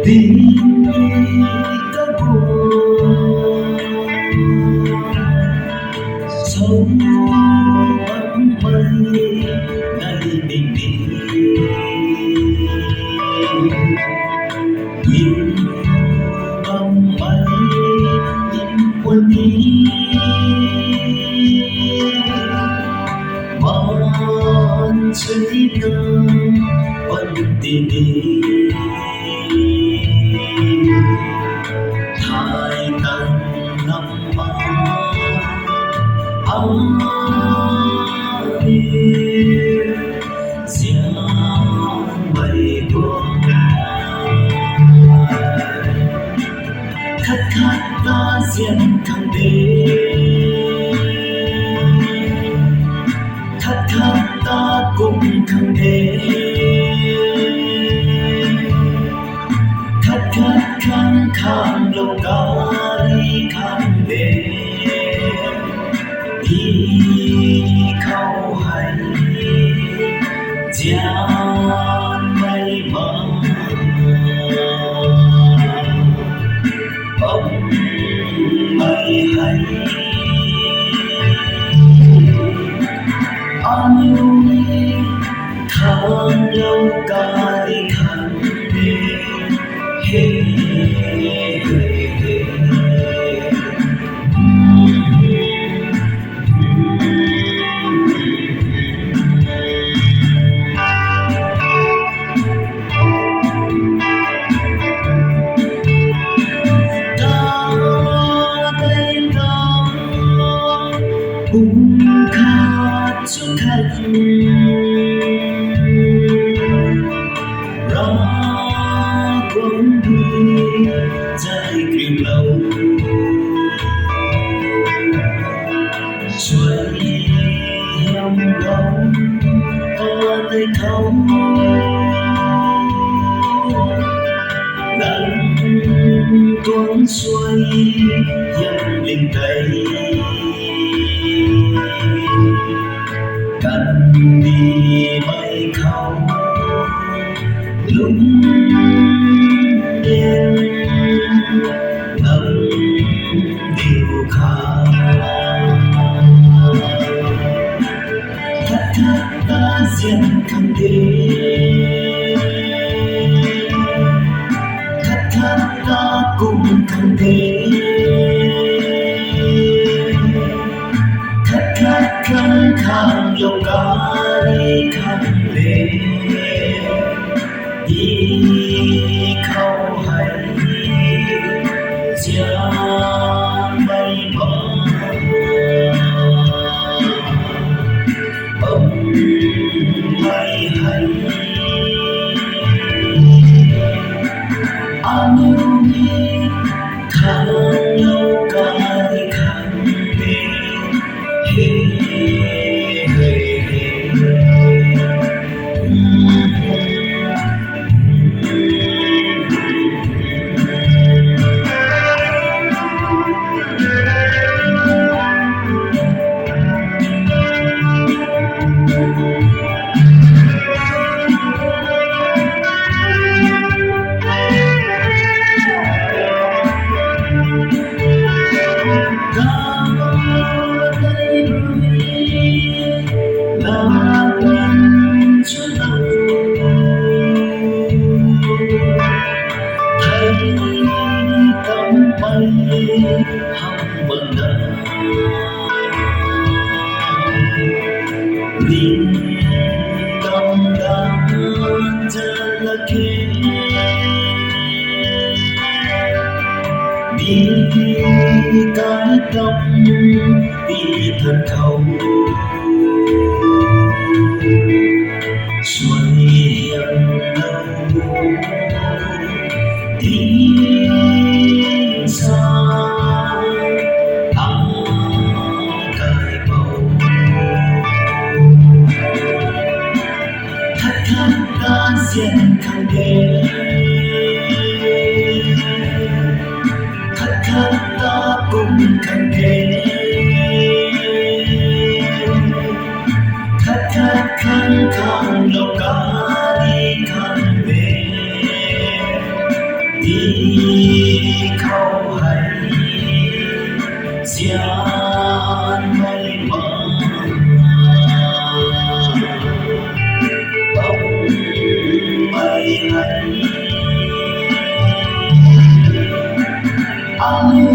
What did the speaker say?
Đi các buồn sống bóng mây ngày mình đi nhìn bóng mây nhìn quân đi mòn suy tư vẫn tìm đi hai tầng năm mơ ấm riêng mây buông khát khát ta riêng thăng đế khát khát ta cùng thăng đế khát khát khăng khăng lâu ca đi khăng đế đi khâu hành gian mây mờ bóng mây hay anh yêu tháng lâu ca đi khăng đế hey, hey, hey. Bùng khát cho khách ra quân đi dài kìm lâu chuối hiểm lâu có tay không nắng cuốn xuôi hiểm linh cây cần đi bay không lúc đêm nắng điều khát khát khát ta riêng thăng đế khát khát ta cùng thăng đế khát khát khăng khăng lâu ca đi khăng đế đi khâu hành gian mây mờ bóng mây hay anh yêu đi tháng lâu ca đi khăng đế hey, hey, hey. Đi tâm đắm chân là kia đi cái tâm đi thật không xuôi hiểm lâu tiếng xa ta riêng thăng đế khát khát ta cùng thăng đế gian mây mờ bóng mây hay ai